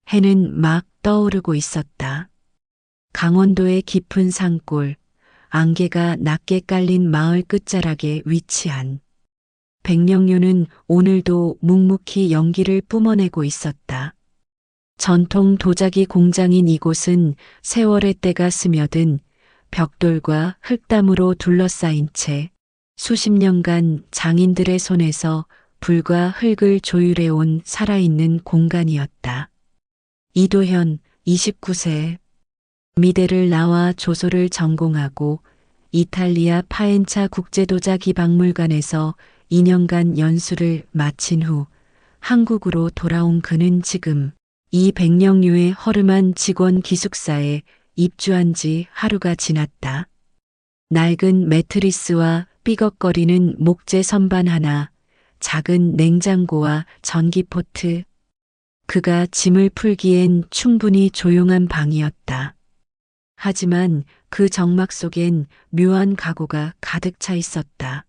해는 막 떠오르고 있었다. 강원도의 깊은 산골, 안개가 낮게 깔린 마을 끝자락에 위치한 백령류는 오늘도 묵묵히 연기를 뿜어내고 있었다. 전통 도자기 공장인 이곳은 세월의 때가 스며든 벽돌과 흙담으로 둘러싸인 채 수십 년간 장인들의 손에서 불과 흙을 조율해온 살아있는 공간이었다. 이도현, 29세. 미대를 나와 조소를 전공하고 이탈리아 파엔차 국제도자기 박물관에서 2년간 연수를 마친 후 한국으로 돌아온 그는 지금 이 백령류의 허름한 직원 기숙사에 입주한 지 하루가 지났다. 낡은 매트리스와 삐걱거리는 목재 선반 하나, 작은 냉장고와 전기포트. 그가 짐을 풀기엔 충분히 조용한 방이었다. 하지만 그 정막 속엔 묘한 각오가 가득 차 있었다.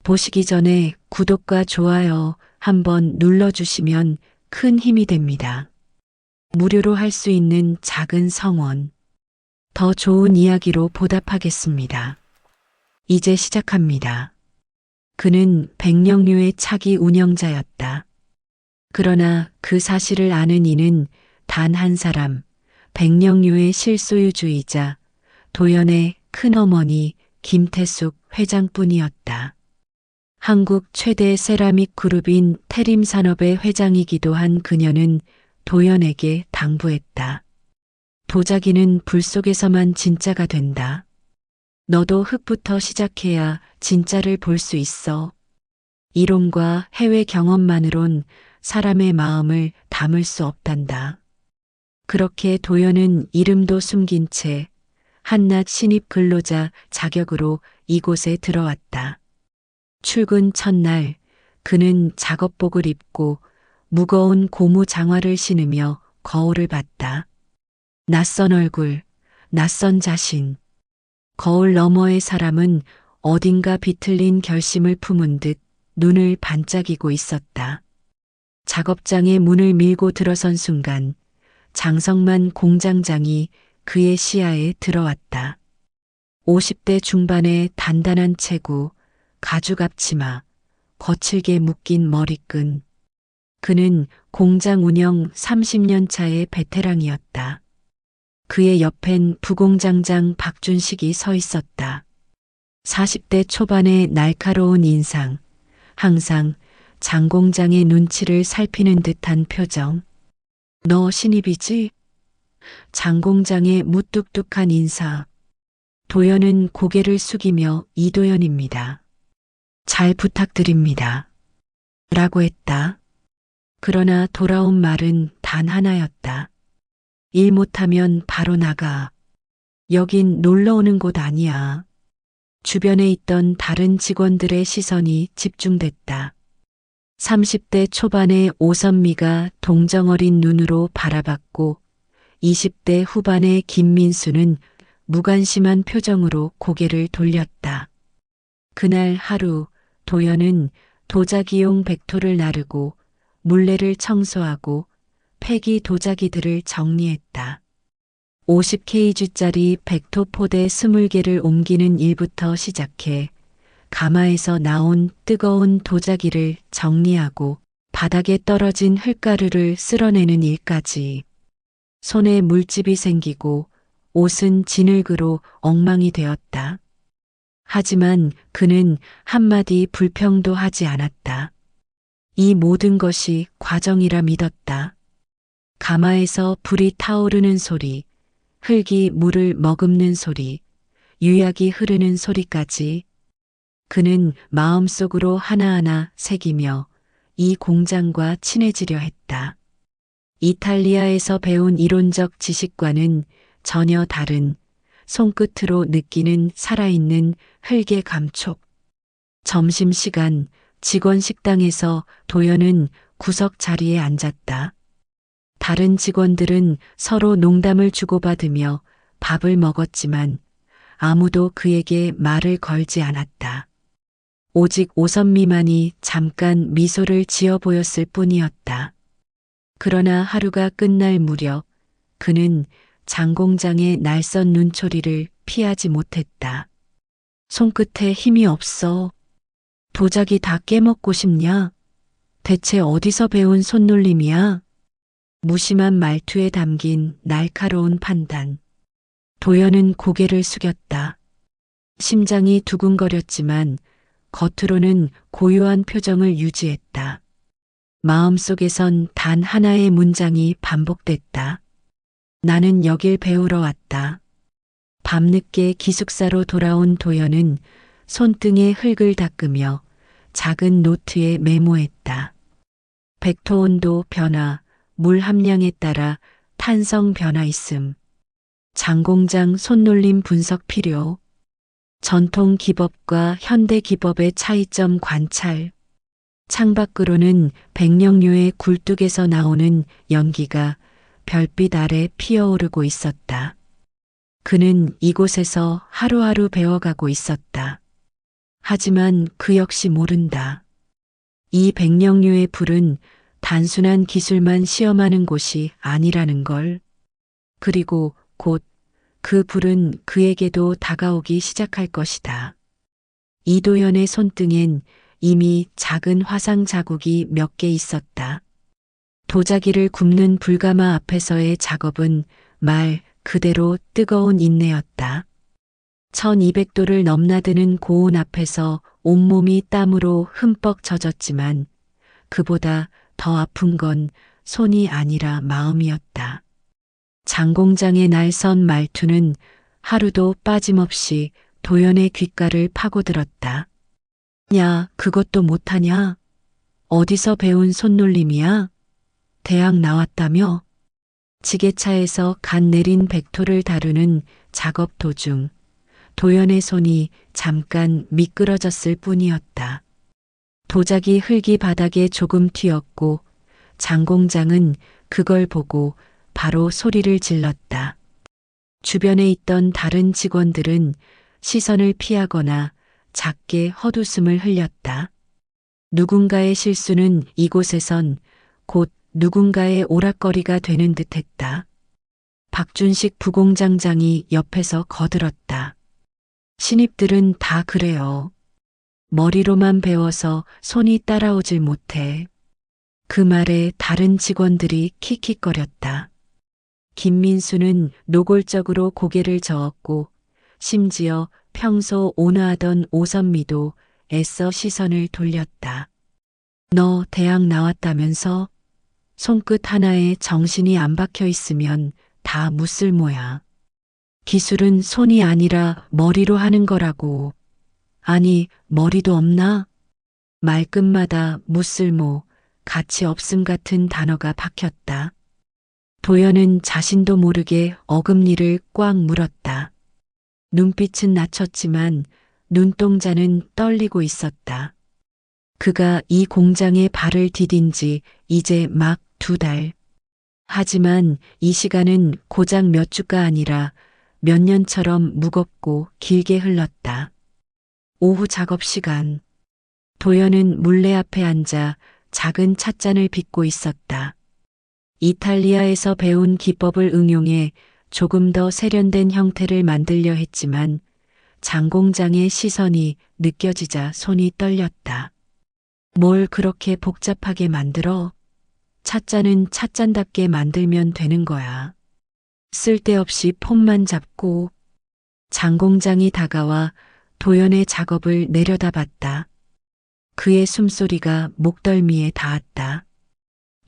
보시기 전에 구독과 좋아요 한번 눌러주시면 큰 힘이 됩니다. 무료로 할 수 있는 작은 성원. 더 좋은 이야기로 보답하겠습니다. 이제 시작합니다. 그는 백령류의 차기 운영자였다. 그러나 그 사실을 아는 이는 단 한 사람, 백령류의 실소유주이자 도연의 큰어머니 김태숙 회장뿐이었다. 한국 최대 세라믹 그룹인 태림산업의 회장이기도 한 그녀는 도연에게 당부했다. 도자기는 불 속에서만 진짜가 된다. 너도 흙부터 시작해야 진짜를 볼 수 있어. 이론과 해외 경험만으론 사람의 마음을 담을 수 없단다. 그렇게 도연은 이름도 숨긴 채 한낱 신입 근로자 자격으로 이곳에 들어왔다. 출근 첫날 그는 작업복을 입고 무거운 고무 장화를 신으며 거울을 봤다. 낯선 얼굴, 낯선 자신. 거울 너머의 사람은 어딘가 비틀린 결심을 품은 듯 눈을 반짝이고 있었다. 작업장에 문을 밀고 들어선 순간 장성만 공장장이 그의 시야에 들어왔다. 50대 중반의 단단한 체구, 가죽 앞치마, 거칠게 묶인 머리끈. 그는 공장 운영 30년 차의 베테랑이었다. 그의 옆엔 부공장장 박준식이 서 있었다. 40대 초반의 날카로운 인상, 항상 장 공장의 눈치를 살피는 듯한 표정. 너 신입이지? 장 공장의 무뚝뚝한 인사. 도연은 고개를 숙이며 이도연입니다. 잘 부탁드립니다. 라고 했다. 그러나 돌아온 말은 단 하나였다. 일 못하면 바로 나가. 여긴 놀러 오는 곳 아니야. 주변에 있던 다른 직원들의 시선이 집중됐다. 30대 초반의 오선미가 동정어린 눈으로 바라봤고 20대 후반의 김민수는 무관심한 표정으로 고개를 돌렸다. 그날 하루 도연은 도자기용 백토를 나르고 물레를 청소하고 폐기 도자기들을 정리했다. 50kg짜리 백토 포대 20개를 옮기는 일부터 시작해 가마에서 나온 뜨거운 도자기를 정리하고 바닥에 떨어진 흙가루를 쓸어내는 일까지. 손에 물집이 생기고 옷은 진흙으로 엉망이 되었다. 하지만 그는 한마디 불평도 하지 않았다. 이 모든 것이 과정이라 믿었다. 가마에서 불이 타오르는 소리, 흙이 물을 머금는 소리, 유약이 흐르는 소리까지. 그는 마음속으로 하나하나 새기며 이 공장과 친해지려 했다. 이탈리아에서 배운 이론적 지식과는 전혀 다른 손끝으로 느끼는 살아있는 흙의 감촉. 점심시간 직원 식당에서 도연은 구석 자리에 앉았다. 다른 직원들은 서로 농담을 주고받으며 밥을 먹었지만 아무도 그에게 말을 걸지 않았다. 오직 오선미만이 잠깐 미소를 지어 보였을 뿐이었다. 그러나 하루가 끝날 무렵 그는 장 공장의 날선 눈초리를 피하지 못했다. 손끝에 힘이 없어. 도자기 다 깨먹고 싶냐? 대체 어디서 배운 손놀림이야? 무심한 말투에 담긴 날카로운 판단. 도연은 고개를 숙였다. 심장이 두근거렸지만 겉으로는 고요한 표정을 유지했다. 마음속에선 단 하나의 문장이 반복됐다. 나는 여길 배우러 왔다. 밤늦게 기숙사로 돌아온 도연은 손등에 흙을 닦으며 작은 노트에 메모했다. 백토 온도 변화, 물 함량에 따라 탄성 변화 있음. 장공장 손놀림 분석 필요. 전통 기법과 현대 기법의 차이점 관찰. 창밖으로는 백령류의 굴뚝에서 나오는 연기가 별빛 아래 피어오르고 있었다. 그는 이곳에서 하루하루 배워가고 있었다. 하지만 그 역시 모른다. 이 백령류의 불은 단순한 기술만 시험하는 곳이 아니라는 걸. 그리고 곧 그 불은 그에게도 다가오기 시작할 것이다. 이도현의 손등엔 이미 작은 화상 자국이 몇 개 있었다. 도자기를 굽는 불가마 앞에서의 작업은 말 그대로 뜨거운 인내였다. 1200도를 넘나드는 고온 앞에서 온몸이 땀으로 흠뻑 젖었지만 그보다 더 아픈 건 손이 아니라 마음이었다. 장공장의 날선 말투는 하루도 빠짐없이 도연의 귓가를 파고들었다. 야, 그것도 못하냐? 어디서 배운 손놀림이야? 대학 나왔다며? 지게차에서 갓 내린 백토를 다루는 작업 도중 도연의 손이 잠깐 미끄러졌을 뿐이었다. 도자기 흙이 바닥에 조금 튀었고 장공장은 그걸 보고 바로 소리를 질렀다. 주변에 있던 다른 직원들은 시선을 피하거나 작게 헛웃음을 흘렸다. 누군가의 실수는 이곳에선 곧 누군가의 오락거리가 되는 듯했다. 박준식 부공장장이 옆에서 거들었다. 신입들은 다 그래요. 머리로만 배워서 손이 따라오질 못해. 그 말에 다른 직원들이 킥킥거렸다. 김민수는 노골적으로 고개를 저었고 심지어 평소 온화하던 오선미도 애써 시선을 돌렸다. 너 대학 나왔다면서? 손끝 하나에 정신이 안 박혀 있으면 다 무쓸모야. 기술은 손이 아니라 머리로 하는 거라고. 아니, 머리도 없나? 말끝마다 무쓸모, 가치 없음 같은 단어가 박혔다. 도연은 자신도 모르게 어금니를 꽉 물었다. 눈빛은 낮췄지만 눈동자는 떨리고 있었다. 그가 이 공장에 발을 디딘 지 이제 막 2달. 하지만 이 시간은 고작 몇 주가 아니라 몇 년처럼 무겁고 길게 흘렀다. 오후 작업 시간. 도연은 물레 앞에 앉아 작은 찻잔을 빚고 있었다. 이탈리아에서 배운 기법을 응용해 조금 더 세련된 형태를 만들려 했지만 장공장의 시선이 느껴지자 손이 떨렸다. 뭘 그렇게 복잡하게 만들어? 찻잔은 찻잔답게 만들면 되는 거야. 쓸데없이 폼만 잡고. 장공장이 다가와 도연의 작업을 내려다봤다. 그의 숨소리가 목덜미에 닿았다.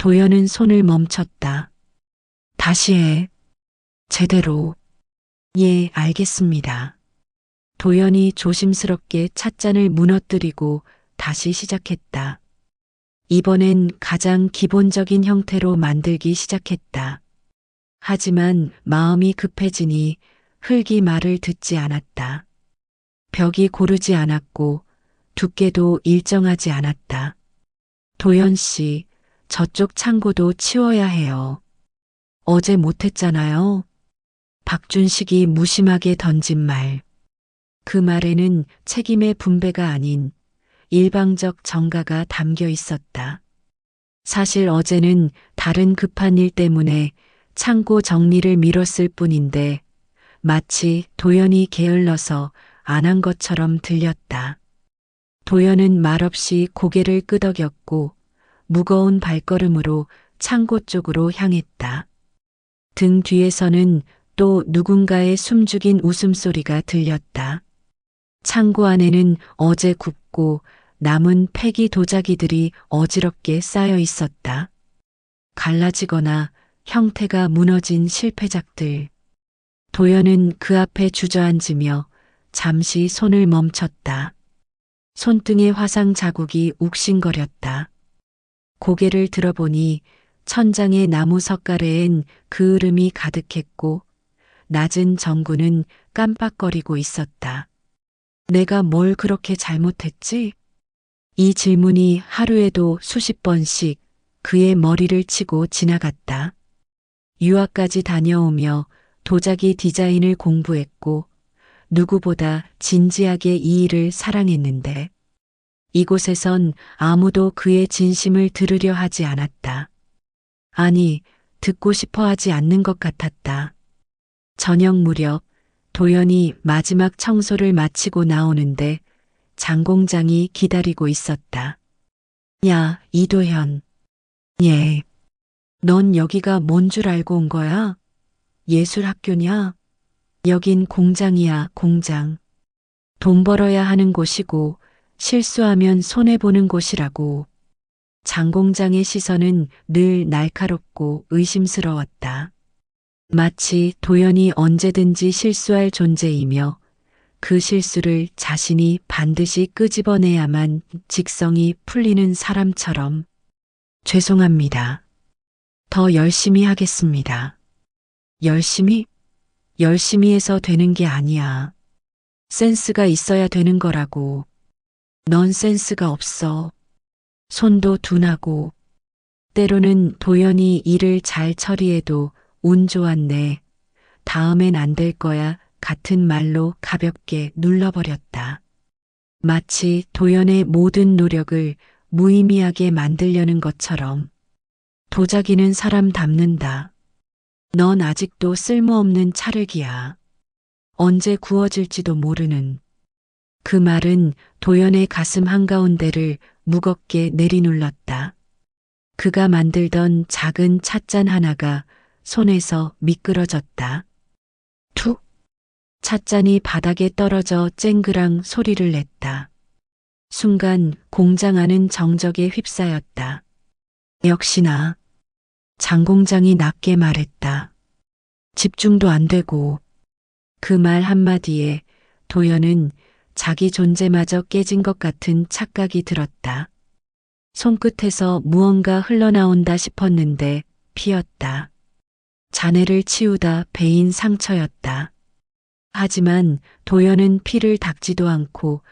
도연은 손을 멈췄다. 다시 해. 제대로. 예, 알겠습니다. 도연이 조심스럽게 찻잔을 무너뜨리고 다시 시작했다. 이번엔 가장 기본적인 형태로 만들기 시작했다. 하지만 마음이 급해지니 흙이 말을 듣지 않았다. 벽이 고르지 않았고 두께도 일정하지 않았다. 도연 씨, 저쪽 창고도 치워야 해요. 어제 못했잖아요. 박준식이 무심하게 던진 말. 그 말에는 책임의 분배가 아닌 일방적 정가가 담겨 있었다. 사실 어제는 다른 급한 일 때문에 창고 정리를 미뤘을 뿐인데 마치 도연이 게을러서 안 한 것처럼 들렸다. 도연은 말없이 고개를 끄덕였고 무거운 발걸음으로 창고 쪽으로 향했다. 등 뒤에서는 또 누군가의 숨죽인 웃음소리가 들렸다. 창고 안에는 어제 굽고 남은 폐기 도자기들이 어지럽게 쌓여 있었다. 갈라지거나 형태가 무너진 실패작들. 도연은 그 앞에 주저앉으며 잠시 손을 멈췄다. 손등에 화상 자국이 욱신거렸다. 고개를 들어보니 천장의 나무 석가래엔 그을음이 가득했고 낮은 전구는 깜빡거리고 있었다. 내가 뭘 그렇게 잘못했지? 이 질문이 하루에도 수십 번씩 그의 머리를 치고 지나갔다. 유학까지 다녀오며 도자기 디자인을 공부했고 누구보다 진지하게 이 일을 사랑했는데 이곳에선 아무도 그의 진심을 들으려 하지 않았다. 아니, 듣고 싶어 하지 않는 것 같았다. 저녁 무렵 도연이 마지막 청소를 마치고 나오는데 장 공장이 기다리고 있었다. 야, 이도현. 예. 넌 여기가 뭔 줄 알고 온 거야? 예술학교냐? 여긴 공장이야, 공장. 돈 벌어야 하는 곳이고 실수하면 손해보는 곳이라고. 장 공장의 시선은 늘 날카롭고 의심스러웠다. 마치 도연이 언제든지 실수할 존재이며 그 실수를 자신이 반드시 끄집어내야만 직성이 풀리는 사람처럼. 죄송합니다. 더 열심히 하겠습니다. 열심히? 열심히 해서 되는 게 아니야. 센스가 있어야 되는 거라고. 넌 센스가 없어. 손도 둔하고. 때로는 도연이 일을 잘 처리해도 운 좋았네. 다음엔 안 될 거야 같은 말로 가볍게 눌러버렸다. 마치 도연의 모든 노력을 무의미하게 만들려는 것처럼. 도자기는 사람 닮는다. 넌 아직도 쓸모없는 찰흙이야. 언제 구워질지도 모르는. 그 말은 도연의 가슴 한가운데를 무겁게 내리눌렀다. 그가 만들던 작은 찻잔 하나가 손에서 미끄러졌다. 툭! 찻잔이 바닥에 떨어져 쨍그랑 소리를 냈다. 순간 공장 안은 정적에 휩싸였다. 역시나 장 공장이 낮게 말했다. 집중도 안 되고. 그 말 한마디에 도연은 자기 존재마저 깨진 것 같은 착각이 들었다. 손끝에서 무언가 흘러나온다 싶었는데 피었다. 잔해를 치우다 베인 상처였다. 하지만 도연은 피를 닦지도 않고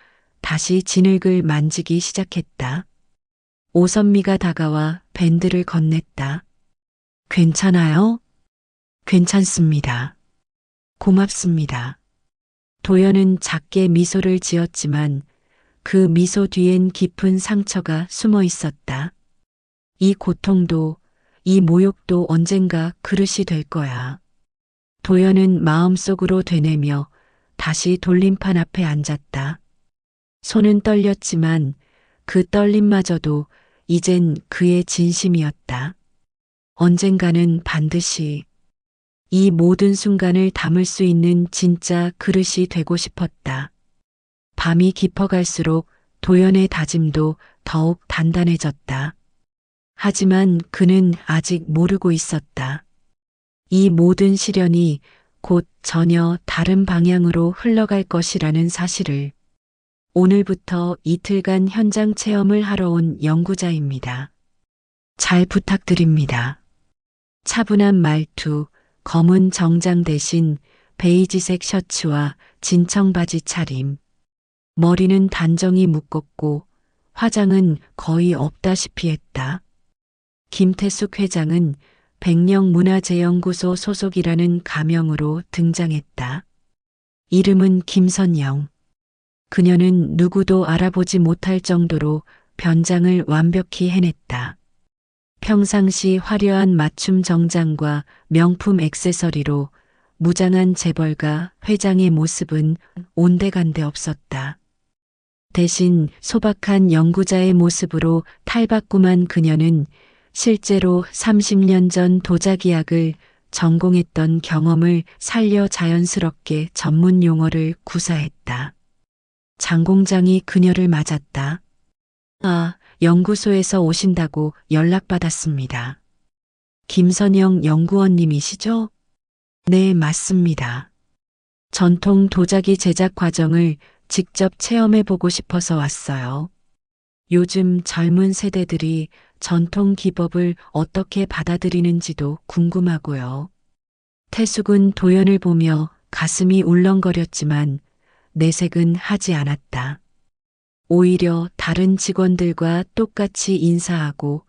다시 진흙을 만지기 시작했다. 오선미가 다가와 밴드를 건넸다. 괜찮아요? 괜찮습니다. 고맙습니다. 도연은 작게 미소를 지었지만 그 미소 뒤엔 깊은 상처가 숨어 있었다. 이 고통도 이 모욕도 언젠가 그릇이 될 거야. 도연은 마음속으로 되뇌며 다시 돌림판 앞에 앉았다. 손은 떨렸지만 그 떨림마저도 이젠 그의 진심이었다. 언젠가는 반드시 이 모든 순간을 담을 수 있는 진짜 그릇이 되고 싶었다. 밤이 깊어갈수록 도연의 다짐도 더욱 단단해졌다. 하지만 그는 아직 모르고 있었다. 이 모든 시련이 곧 전혀 다른 방향으로 흘러갈 것이라는 사실을. 오늘부터 이틀간 현장 체험을 하러 온 연구자입니다. 잘 부탁드립니다. 차분한 말투, 검은 정장 대신 베이지색 셔츠와 진청 바지 차림. 머리는 단정히 묶었고 화장은 거의 없다시피 했다. 김태숙 회장은 백령문화재연구소 소속이라는 가명으로 등장했다. 이름은 김선영. 그녀는 누구도 알아보지 못할 정도로 변장을 완벽히 해냈다. 평상시 화려한 맞춤 정장과 명품 액세서리로 무장한 재벌가 회장의 모습은 온데간데 없었다. 대신 소박한 연구자의 모습으로 탈바꿈한 그녀는 실제로 30년 전 도자기학을 전공했던 경험을 살려 자연스럽게 전문 용어를 구사했다. 장 공장이 그녀를 맞았다. 아, 연구소에서 오신다고 연락받았습니다. 김선영 연구원님이시죠? 네, 맞습니다. 전통 도자기 제작 과정을 직접 체험해보고 싶어서 왔어요. 요즘 젊은 세대들이 전통 기법을 어떻게 받아들이는지도 궁금하고요. 태숙은 도연을 보며 가슴이 울렁거렸지만 내색은 하지 않았다. 오히려 다른 직원들과 똑같이 인사하고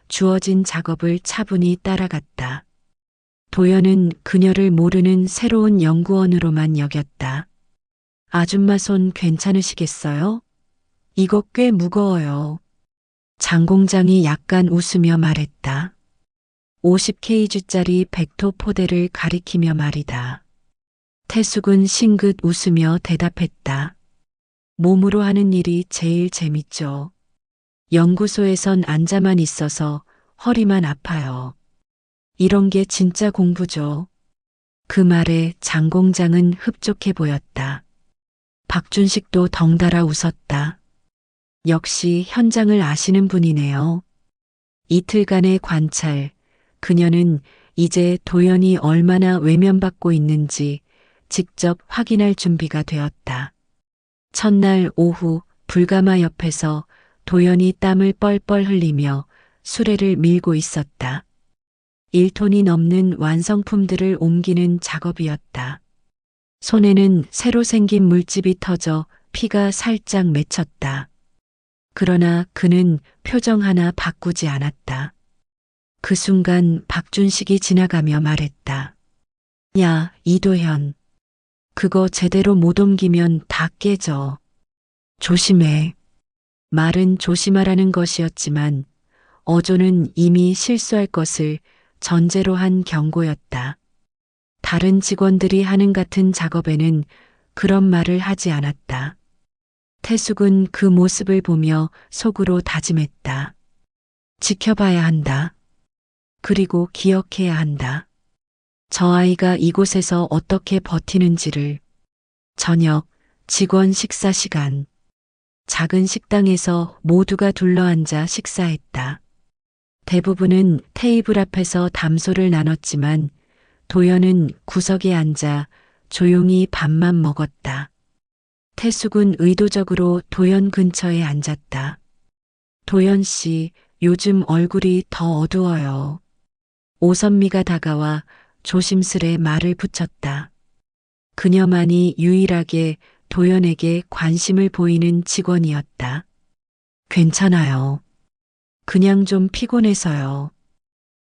주어진 작업을 차분히 따라갔다. 도연은 그녀를 모르는 새로운 연구원으로만 여겼다. 아줌마 손 괜찮으시겠어요? 이거 꽤 무거워요. 장 공장이 약간 웃으며 말했다. 50kg짜리 백토 포대를 가리키며 말이다. 태숙은 싱긋 웃으며 대답했다. 몸으로 하는 일이 제일 재밌죠. 연구소에선 앉아만 있어서 허리만 아파요. 이런 게 진짜 공부죠. 그 말에 장 공장은 흡족해 보였다. 박준식도 덩달아 웃었다. 역시 현장을 아시는 분이네요. 이틀간의 관찰, 그녀는 이제 도연이 얼마나 외면받고 있는지 직접 확인할 준비가 되었다. 첫날 오후 불가마 옆에서 도연이 땀을 뻘뻘 흘리며 수레를 밀고 있었다. 1톤이 넘는 완성품들을 옮기는 작업이었다. 손에는 새로 생긴 물집이 터져 피가 살짝 맺혔다. 그러나 그는 표정 하나 바꾸지 않았다. 그 순간 박준식이 지나가며 말했다. 야, 이도현. 그거 제대로 못 옮기면 다 깨져. 조심해. 말은 조심하라는 것이었지만 어조는 이미 실수할 것을 전제로 한 경고였다. 다른 직원들이 하는 같은 작업에는 그런 말을 하지 않았다. 태숙은 그 모습을 보며 속으로 다짐했다. 지켜봐야 한다. 그리고 기억해야 한다. 저 아이가 이곳에서 어떻게 버티는지를. 저녁, 직원 식사 시간. 작은 식당에서 모두가 둘러앉아 식사했다. 대부분은 테이블 앞에서 담소를 나눴지만 도연은 구석에 앉아 조용히 밥만 먹었다. 태숙은 의도적으로 도연 근처에 앉았다. 도연 씨, 요즘 얼굴이 더 어두워요. 오선미가 다가와 조심스레 말을 붙였다. 그녀만이 유일하게 도연에게 관심을 보이는 직원이었다. 괜찮아요. 그냥 좀 피곤해서요.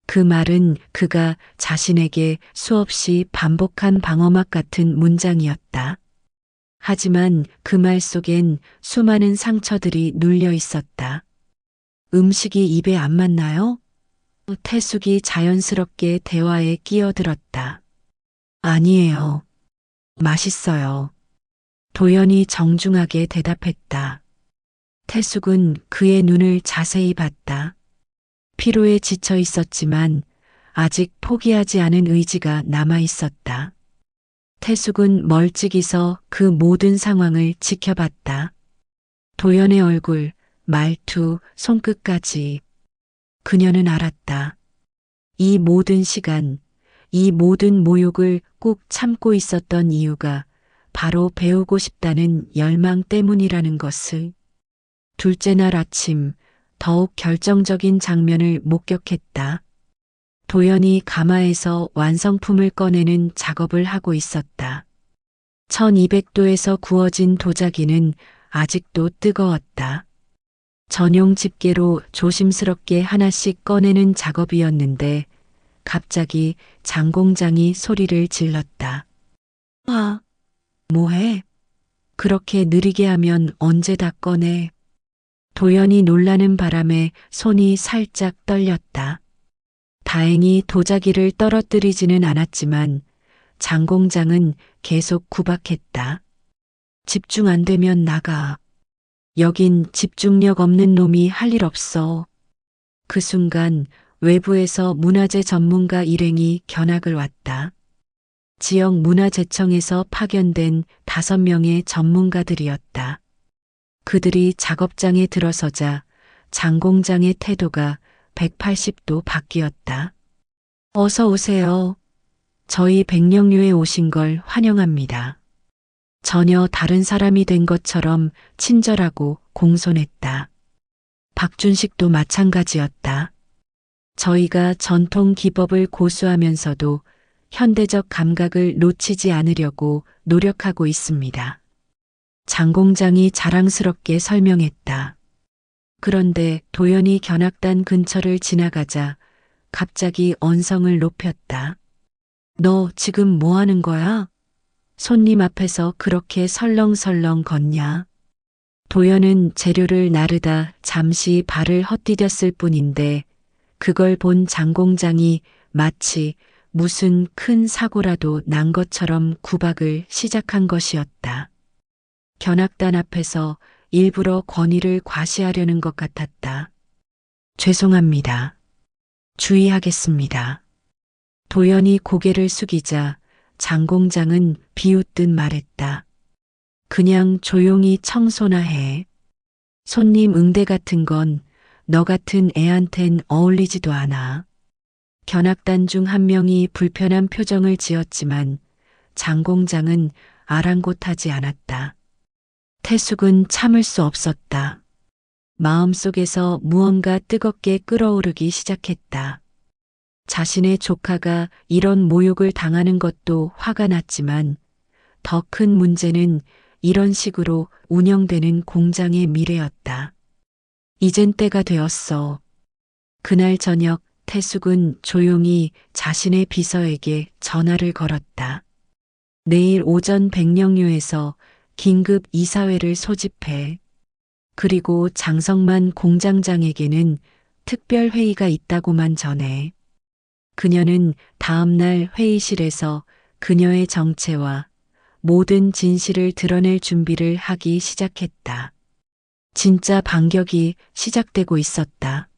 그 말은 그가 자신에게 수없이 반복한 방어막 같은 문장이었다. 하지만 그 말 속엔 수많은 상처들이 눌려 있었다. 음식이 입에 안 맞나요? 태숙이 자연스럽게 대화에 끼어들었다. 아니에요. 맛있어요. 도연이 정중하게 대답했다. 태숙은 그의 눈을 자세히 봤다. 피로에 지쳐 있었지만 아직 포기하지 않은 의지가 남아 있었다. 태숙은 멀찍이 서 그 모든 상황을 지켜봤다. 도연의 얼굴, 말투, 손끝까지. 그녀는 알았다. 이 모든 시간, 이 모든 모욕을 꾹 참고 있었던 이유가 바로 배우고 싶다는 열망 때문이라는 것을. 둘째 날 아침, 더욱 결정적인 장면을 목격했다. 도연이 가마에서 완성품을 꺼내는 작업을 하고 있었다. 1200도에서 구워진 도자기는 아직도 뜨거웠다. 전용 집게로 조심스럽게 하나씩 꺼내는 작업이었는데 갑자기 장 공장이 소리를 질렀다. 아, 뭐해? 그렇게 느리게 하면 언제 다 꺼내? 도연이 놀라는 바람에 손이 살짝 떨렸다. 다행히 도자기를 떨어뜨리지는 않았지만 장 공장은 계속 구박했다. 집중 안 되면 나가. 여긴 집중력 없는 놈이 할 일 없어. 그 순간 외부에서 문화재 전문가 일행이 견학을 왔다. 지역 문화재청에서 파견된 5명의 전문가들이었다. 그들이 작업장에 들어서자 장 공장의 태도가 180도 바뀌었다. 어서 오세요. 저희 백령류에 오신 걸 환영합니다. 전혀 다른 사람이 된 것처럼 친절하고 공손했다. 박준식도 마찬가지였다. 저희가 전통 기법을 고수하면서도 현대적 감각을 놓치지 않으려고 노력하고 있습니다. 장 공장이 자랑스럽게 설명했다. 그런데 도연이 견학단 근처를 지나가자 갑자기 언성을 높였다. 너 지금 뭐 하는 거야? 손님 앞에서 그렇게 설렁설렁 걷냐? 도연은 재료를 나르다 잠시 발을 헛디뎠을 뿐인데 그걸 본 장 공장이 마치 무슨 큰 사고라도 난 것처럼 구박을 시작한 것이었다. 견학단 앞에서 일부러 권위를 과시하려는 것 같았다. 죄송합니다. 주의하겠습니다. 도연이 고개를 숙이자 장 공장은 비웃듯 말했다. 그냥 조용히 청소나 해. 손님 응대 같은 건 너 같은 애한텐 어울리지도 않아. 견학단 중 한 명이 불편한 표정을 지었지만 장 공장은 아랑곳하지 않았다. 태숙은 참을 수 없었다. 마음속에서 무언가 뜨겁게 끓어오르기 시작했다. 자신의 조카가 이런 모욕을 당하는 것도 화가 났지만 더 큰 문제는 이런 식으로 운영되는 공장의 미래였다. 이젠 때가 되었어. 그날 저녁 태숙은 조용히 자신의 비서에게 전화를 걸었다. 내일 오전 백령류에서 긴급 이사회를 소집해. 그리고 장성만 공장장에게는 특별 회의가 있다고만 전해. 그녀는 다음날 회의실에서 그녀의 정체와 모든 진실을 드러낼 준비를 하기 시작했다. 진짜 반격이 시작되고 있었다.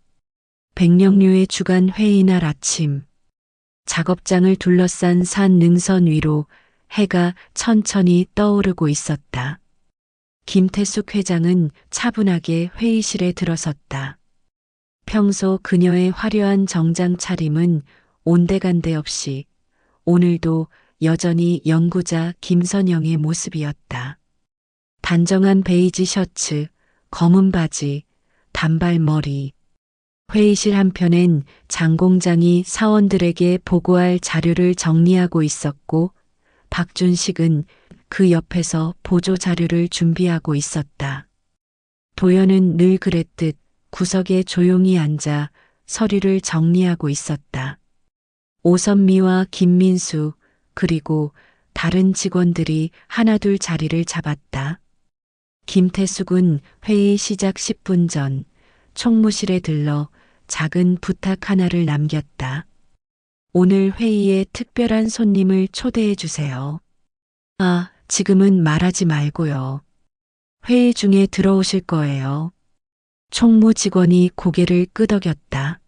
백령류의 주간 회의날 아침, 작업장을 둘러싼 산 능선 위로 해가 천천히 떠오르고 있었다. 김태숙 회장은 차분하게 회의실에 들어섰다. 평소 그녀의 화려한 정장 차림은 온데간데 없이 오늘도 여전히 연구자 김선영의 모습이었다. 단정한 베이지 셔츠, 검은 바지, 단발머리. 회의실 한편엔 장 공장이 사원들에게 보고할 자료를 정리하고 있었고 박준식은 그 옆에서 보조 자료를 준비하고 있었다. 도연은 늘 그랬듯 구석에 조용히 앉아 서류를 정리하고 있었다. 오선미와 김민수 그리고 다른 직원들이 하나둘 자리를 잡았다. 김태숙은 회의 시작 10분 전 총무실에 들러 작은 부탁 하나를 남겼다. 오늘 회의에 특별한 손님을 초대해 주세요. 아, 지금은 말하지 말고요. 회의 중에 들어오실 거예요. 총무 직원이 고개를 끄덕였다.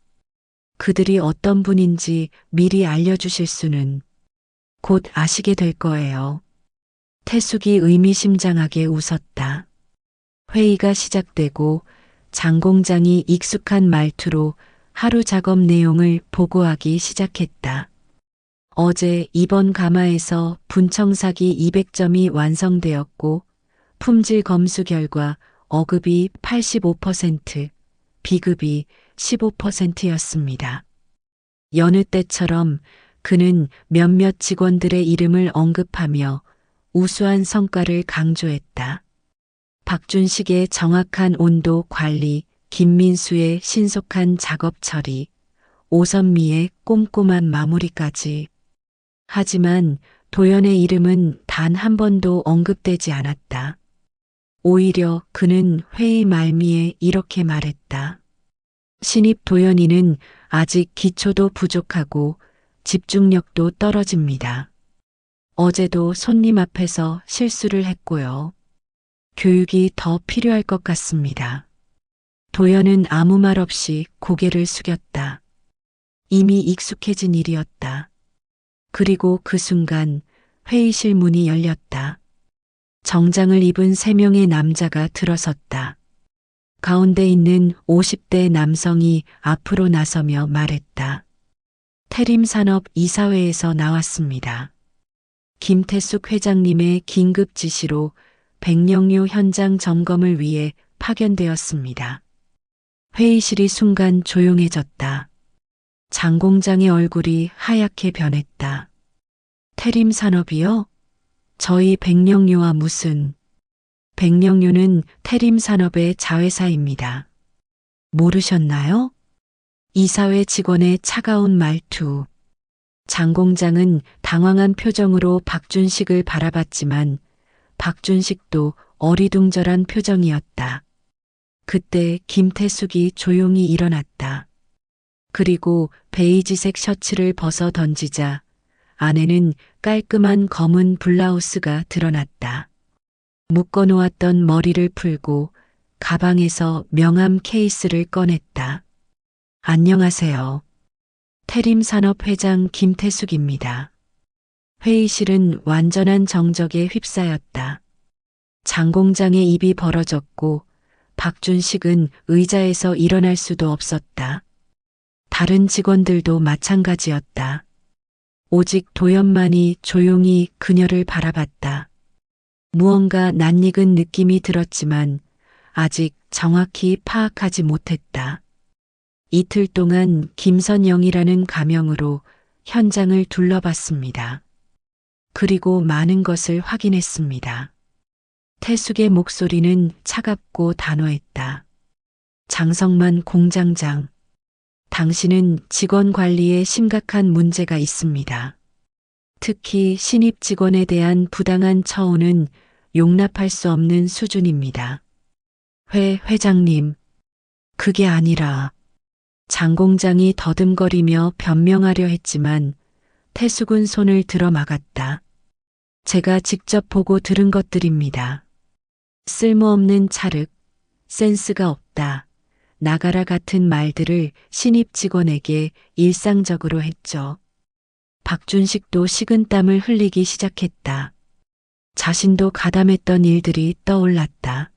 그들이 어떤 분인지 미리 알려주실 수는 곧 아시게 될 거예요. 태숙이 의미심장하게 웃었다. 회의가 시작되고 장 공장이 익숙한 말투로 하루 작업 내용을 보고하기 시작했다. 어제 이번 가마에서 분청사기 200점이 완성되었고 품질 검수 결과 어급이 85%, 비급이 15%였습니다. 여느 때처럼 그는 몇몇 직원들의 이름을 언급하며 우수한 성과를 강조했다. 박준식의 정확한 온도 관리, 김민수의 신속한 작업 처리, 오선미의 꼼꼼한 마무리까지. 하지만 도연의 이름은 단 한 번도 언급되지 않았다. 오히려 그는 회의 말미에 이렇게 말했다. 신입 도연이는 아직 기초도 부족하고 집중력도 떨어집니다. 어제도 손님 앞에서 실수를 했고요. 교육이 더 필요할 것 같습니다. 도연은 아무 말 없이 고개를 숙였다. 이미 익숙해진 일이었다. 그리고 그 순간 회의실 문이 열렸다. 정장을 입은 3명의 남자가 들어섰다. 가운데 있는 50대 남성이 앞으로 나서며 말했다. 태림산업 이사회에서 나왔습니다. 김태숙 회장님의 긴급 지시로 백령류 현장 점검을 위해 파견되었습니다. 회의실이 순간 조용해졌다. 장 공장의 얼굴이 하얗게 변했다. 태림산업이요? 저희 백령류와 무슨... 백령류는 태림산업의 자회사입니다. 모르셨나요? 이사회 직원의 차가운 말투. 장 공장은 당황한 표정으로 박준식을 바라봤지만 박준식도 어리둥절한 표정이었다. 그때 김태숙이 조용히 일어났다. 그리고 베이지색 셔츠를 벗어 던지자 안에는 깔끔한 검은 블라우스가 드러났다. 묶어놓았던 머리를 풀고 가방에서 명함 케이스를 꺼냈다. 안녕하세요. 태림산업 회장 김태숙입니다. 회의실은 완전한 정적에 휩싸였다. 장 공장의 입이 벌어졌고 박준식은 의자에서 일어날 수도 없었다. 다른 직원들도 마찬가지였다. 오직 도연만이 조용히 그녀를 바라봤다. 무언가 낯익은 느낌이 들었지만 아직 정확히 파악하지 못했다. 이틀 동안 김선영이라는 가명으로 현장을 둘러봤습니다. 그리고 많은 것을 확인했습니다. 태숙의 목소리는 차갑고 단호했다. 장성만 공장장, 당신은 직원 관리에 심각한 문제가 있습니다. 특히 신입 직원에 대한 부당한 처우는 용납할 수 없는 수준입니다. 회장님, 그게 아니라 장 공장이 더듬거리며 변명하려 했지만 태숙은 손을 들어 막았다. 제가 직접 보고 들은 것들입니다. 쓸모없는 찰흙, 센스가 없다. 나가라 같은 말들을 신입 직원에게 일상적으로 했죠. 박준식도 식은땀을 흘리기 시작했다. 자신도 가담했던 일들이 떠올랐다.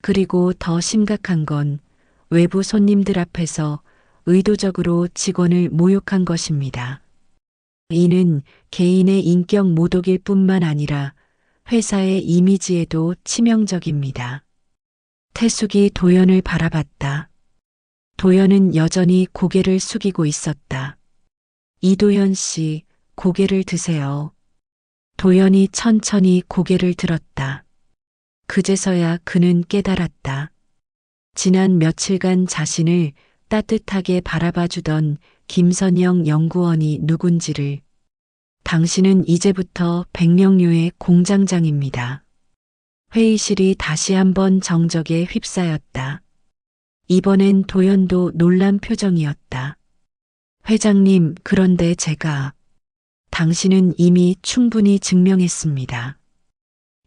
그리고 더 심각한 건 외부 손님들 앞에서 의도적으로 직원을 모욕한 것입니다. 이는 개인의 인격 모독일 뿐만 아니라 회사의 이미지에도 치명적입니다. 태숙이 도연을 바라봤다. 도연은 여전히 고개를 숙이고 있었다. 이도연 씨, 고개를 드세요. 도연이 천천히 고개를 들었다. 그제서야 그는 깨달았다. 지난 며칠간 자신을 따뜻하게 바라봐주던 김선영 연구원이 누군지를. 당신은 이제부터 백령류의 공장장입니다. 회의실이 다시 한번 정적에 휩싸였다. 이번엔 도연도 놀란 표정이었다. 회장님, 그런데 제가... 당신은 이미 충분히 증명했습니다.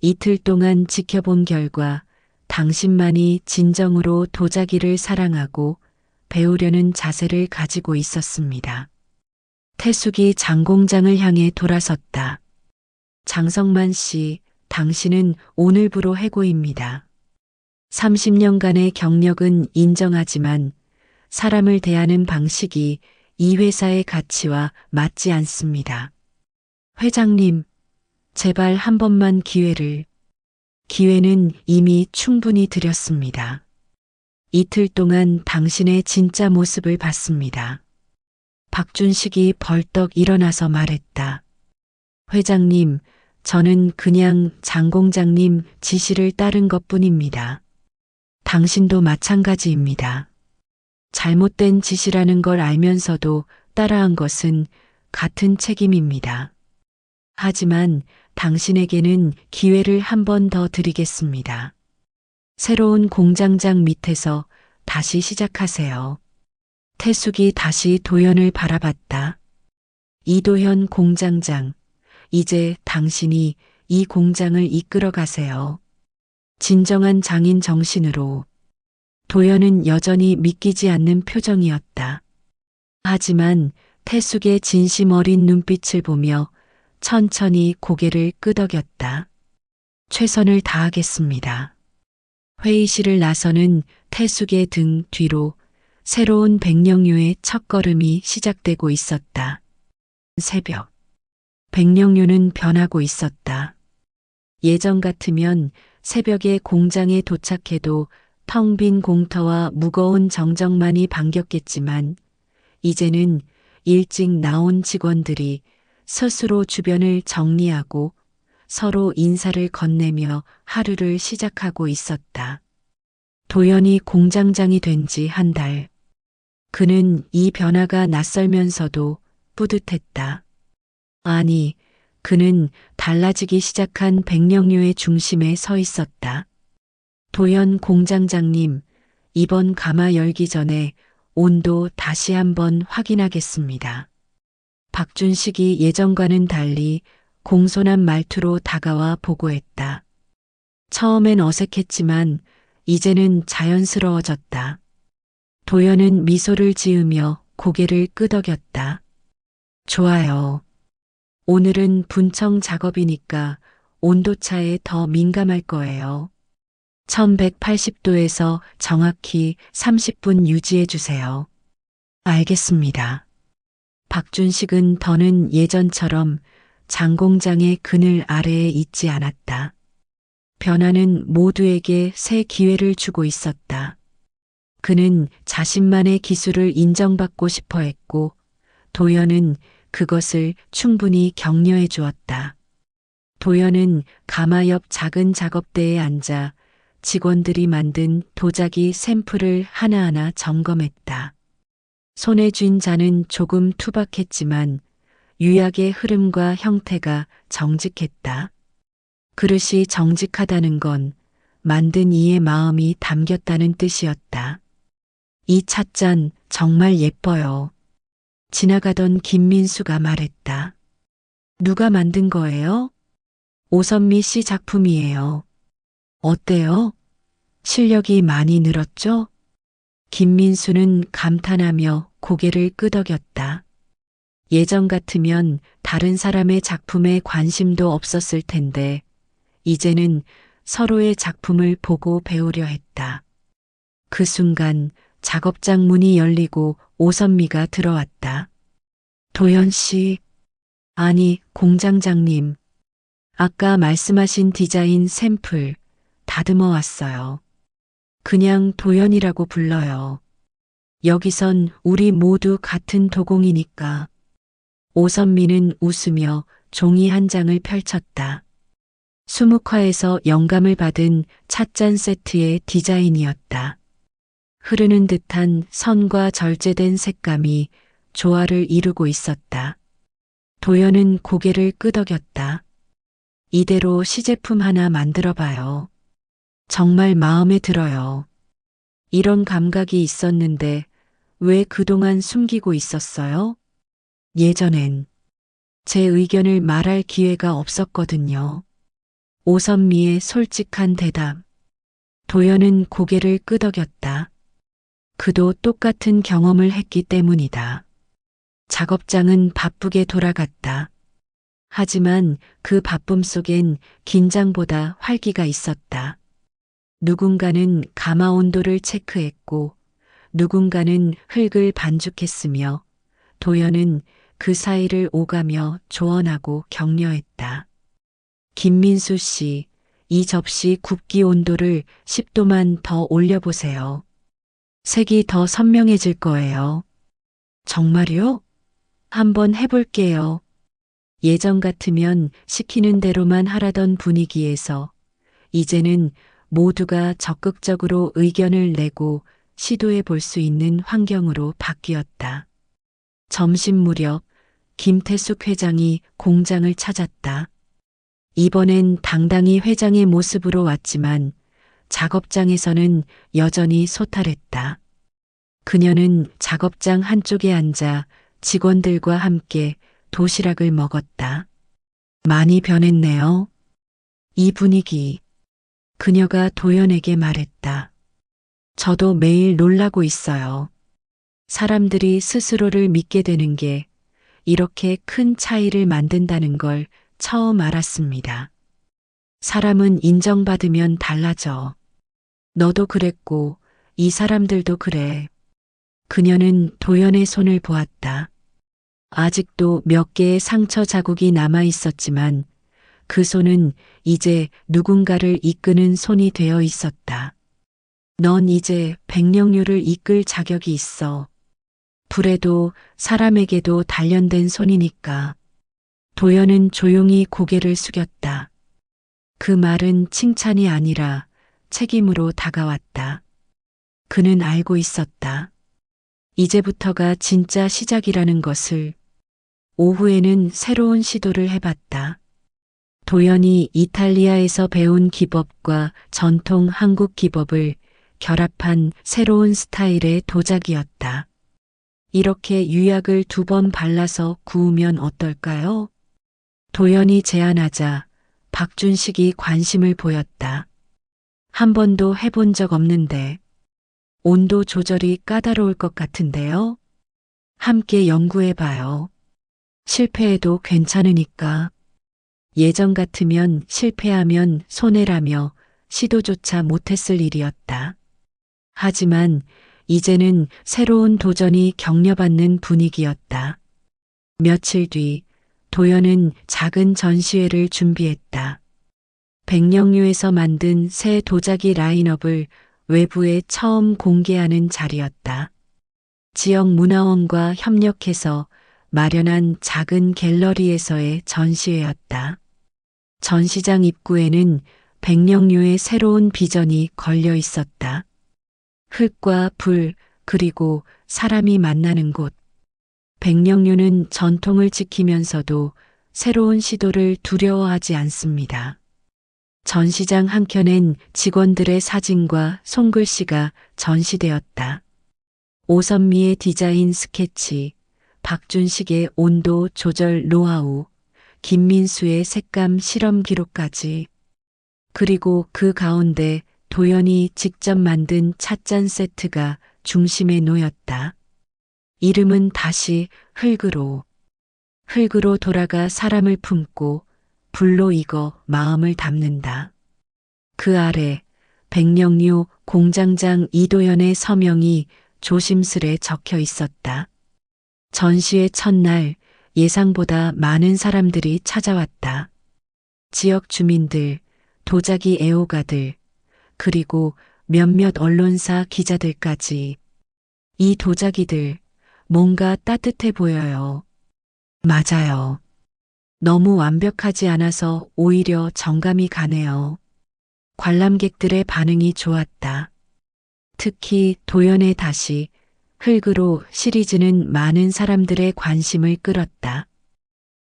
이틀 동안 지켜본 결과 당신만이 진정으로 도자기를 사랑하고 배우려는 자세를 가지고 있었습니다. 태숙이 장 공장을 향해 돌아섰다. 장성만 씨, 당신은 오늘부로 해고입니다. 30년간의 경력은 인정하지만 사람을 대하는 방식이 이 회사의 가치와 맞지 않습니다. 회장님, 제발 한 번만 기회를. 기회는 이미 충분히 드렸습니다. 이틀 동안 당신의 진짜 모습을 봤습니다. 박준식이 벌떡 일어나서 말했다. 회장님, 저는 그냥 장 공장님 지시를 따른 것뿐입니다. 당신도 마찬가지입니다. 잘못된 지시라는 걸 알면서도 따라한 것은 같은 책임입니다. 하지만 당신에게는 기회를 한 번 더 드리겠습니다. 새로운 공장장 밑에서 다시 시작하세요. 태숙이 다시 도연을 바라봤다. 이도현 공장장, 이제 당신이 이 공장을 이끌어 가세요. 진정한 장인 정신으로. 도연은 여전히 믿기지 않는 표정이었다. 하지만 태숙의 진심 어린 눈빛을 보며 천천히 고개를 끄덕였다. 최선을 다하겠습니다. 회의실을 나서는 태숙의 등 뒤로 새로운 백령류의 첫걸음이 시작되고 있었다. 새벽. 백령류는 변하고 있었다. 예전 같으면 새벽에 공장에 도착해도 텅 빈 공터와 무거운 정적만이 반겼겠지만 이제는 일찍 나온 직원들이 스스로 주변을 정리하고 서로 인사를 건네며 하루를 시작하고 있었다. 도연이 공장장이 된 지 한 달. 그는 이 변화가 낯설면서도 뿌듯했다. 아니, 그는 달라지기 시작한 백령류의 중심에 서 있었다. 도연 공장장님, 이번 가마 열기 전에 온도 다시 한번 확인하겠습니다. 박준식이 예전과는 달리 공손한 말투로 다가와 보고했다. 처음엔 어색했지만 이제는 자연스러워졌다. 도연은 미소를 지으며 고개를 끄덕였다. 좋아요. 오늘은 분청 작업이니까 온도차에 더 민감할 거예요. 1180도에서 정확히 30분 유지해 주세요. 알겠습니다. 박준식은 더는 예전처럼 장공장의 그늘 아래에 있지 않았다. 변화는 모두에게 새 기회를 주고 있었다. 그는 자신만의 기술을 인정받고 싶어 했고 도연은 그것을 충분히 격려해 주었다. 도연은 가마 옆 작은 작업대에 앉아 직원들이 만든 도자기 샘플을 하나하나 점검했다. 손에 쥔 잔은 조금 투박했지만 유약의 흐름과 형태가 정직했다. 그릇이 정직하다는 건 만든 이의 마음이 담겼다는 뜻이었다. 이 찻잔 정말 예뻐요. 지나가던 김민수가 말했다. 누가 만든 거예요? 오선미 씨 작품이에요. 어때요? 실력이 많이 늘었죠? 김민수는 감탄하며 고개를 끄덕였다. 예전 같으면 다른 사람의 작품에 관심도 없었을 텐데 이제는 서로의 작품을 보고 배우려 했다. 그 순간 작업장 문이 열리고 오선미가 들어왔다. 도연 씨, 아니 공장장님, 아까 말씀하신 디자인 샘플 다듬어 왔어요. 그냥 도연이라고 불러요. 여기선 우리 모두 같은 도공이니까. 오선미는 웃으며 종이 한 장을 펼쳤다. 수묵화에서 영감을 받은 찻잔 세트의 디자인이었다. 흐르는 듯한 선과 절제된 색감이 조화를 이루고 있었다. 도연은 고개를 끄덕였다. 이대로 시제품 하나 만들어 봐요. 정말 마음에 들어요. 이런 감각이 있었는데 왜 그동안 숨기고 있었어요? 예전엔 제 의견을 말할 기회가 없었거든요. 오선미의 솔직한 대답. 도연은 고개를 끄덕였다. 그도 똑같은 경험을 했기 때문이다. 작업장은 바쁘게 돌아갔다. 하지만 그 바쁨 속엔 긴장보다 활기가 있었다. 누군가는 가마 온도를 체크했고 누군가는 흙을 반죽했으며 도연은 그 사이를 오가며 조언하고 격려했다. 김민수 씨, 이 접시 굽기 온도를 10도만 더 올려보세요. 색이 더 선명해질 거예요. 정말요? 한번 해볼게요. 예전 같으면 시키는 대로만 하라던 분위기에서 이제는 모두가 적극적으로 의견을 내고 시도해 볼 수 있는 환경으로 바뀌었다. 점심 무렵 김태숙 회장이 공장을 찾았다. 이번엔 당당히 회장의 모습으로 왔지만 작업장에서는 여전히 소탈했다. 그녀는 작업장 한쪽에 앉아 직원들과 함께 도시락을 먹었다. 많이 변했네요. 이 분위기. 그녀가 도연에게 말했다. 저도 매일 놀라고 있어요. 사람들이 스스로를 믿게 되는 게 이렇게 큰 차이를 만든다는 걸 처음 알았습니다. 사람은 인정받으면 달라져. 너도 그랬고, 이 사람들도 그래. 그녀는 도연의 손을 보았다. 아직도 몇 개의 상처 자국이 남아 있었지만 그 손은 이제 누군가를 이끄는 손이 되어 있었다. 넌 이제 백령류를 이끌 자격이 있어. 불에도 사람에게도 단련된 손이니까. 도연은 조용히 고개를 숙였다. 그 말은 칭찬이 아니라 책임으로 다가왔다. 그는 알고 있었다. 이제부터가 진짜 시작이라는 것을. 오후에는 새로운 시도를 해봤다. 도연이 이탈리아에서 배운 기법과 전통 한국 기법을 결합한 새로운 스타일의 도자기였다. 이렇게 유약을 2번 발라서 구우면 어떨까요? 도연이 제안하자 박준식이 관심을 보였다. 한 번도 해본 적 없는데 온도 조절이 까다로울 것 같은데요? 함께 연구해봐요. 실패해도 괜찮으니까. 예전 같으면 실패하면 손해라며 시도조차 못했을 일이었다. 하지만 이제는 새로운 도전이 격려받는 분위기였다. 며칠 뒤 도연은 작은 전시회를 준비했다. 백령류에서 만든 새 도자기 라인업을 외부에 처음 공개하는 자리였다. 지역 문화원과 협력해서 마련한 작은 갤러리에서의 전시회였다. 전시장 입구에는 백령류의 새로운 비전이 걸려 있었다. 흙과 불, 그리고 사람이 만나는 곳. 백령류는 전통을 지키면서도 새로운 시도를 두려워하지 않습니다. 전시장 한켠엔 직원들의 사진과 손글씨가 전시되었다. 오선미의 디자인 스케치, 박준식의 온도 조절 노하우, 김민수의 색감 실험 기록까지. 그리고 그 가운데 도연이 직접 만든 찻잔 세트가 중심에 놓였다. 이름은 다시 흙으로. 흙으로 돌아가 사람을 품고 불로 익어 마음을 담는다. 그 아래 백령류 공장장 이도연의 서명이 조심스레 적혀 있었다. 전시회 첫날 예상보다 많은 사람들이 찾아왔다. 지역 주민들, 도자기 애호가들, 그리고 몇몇 언론사 기자들까지. 이 도자기들, 뭔가 따뜻해 보여요. 맞아요. 너무 완벽하지 않아서 오히려 정감이 가네요. 관람객들의 반응이 좋았다. 특히 도연의 다시 흙으로 시리즈는 많은 사람들의 관심을 끌었다.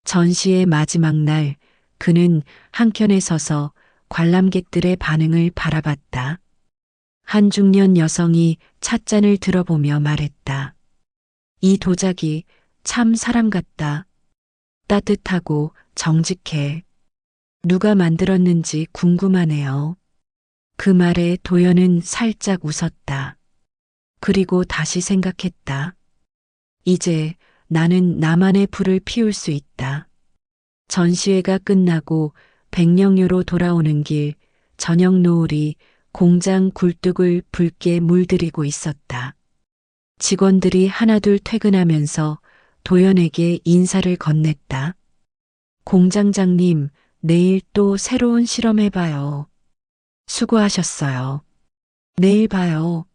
전시의 마지막 날 그는 한켠에 서서 관람객들의 반응을 바라봤다. 한 중년 여성이 찻잔을 들어보며 말했다. 이 도자기 참 사람 같다. 따뜻하고 정직해. 누가 만들었는지 궁금하네요. 그 말에 도연은 살짝 웃었다. 그리고 다시 생각했다. 이제 나는 나만의 불을 피울 수 있다. 전시회가 끝나고 백령류로 돌아오는 길, 저녁 노을이 공장 굴뚝을 붉게 물들이고 있었다. 직원들이 하나둘 퇴근하면서 도연에게 인사를 건넸다. 공장장님, 내일 또 새로운 실험해봐요. 수고하셨어요. 내일 봐요.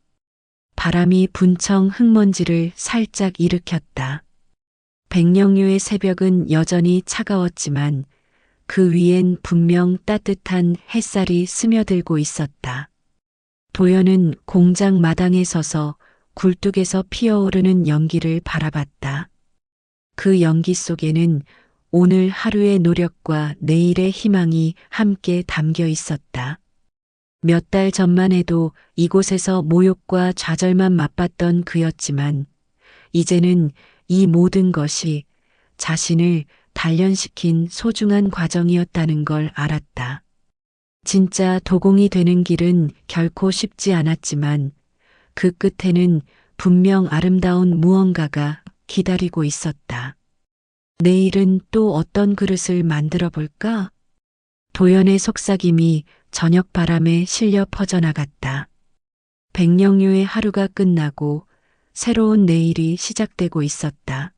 바람이 분청 흙먼지를 살짝 일으켰다. 백령류의 새벽은 여전히 차가웠지만 그 위엔 분명 따뜻한 햇살이 스며들고 있었다. 도연은 공장 마당에 서서 굴뚝에서 피어오르는 연기를 바라봤다. 그 연기 속에는 오늘 하루의 노력과 내일의 희망이 함께 담겨 있었다. 몇 달 전만 해도 이곳에서 모욕과 좌절만 맛봤던 그였지만 이제는 이 모든 것이 자신을 단련시킨 소중한 과정이었다는 걸 알았다. 진짜 도공이 되는 길은 결코 쉽지 않았지만 그 끝에는 분명 아름다운 무언가가 기다리고 있었다. 내일은 또 어떤 그릇을 만들어 볼까? 도연의 속삭임이 저녁 바람에 실려 퍼져나갔다. 백령류의 하루가 끝나고 새로운 내일이 시작되고 있었다.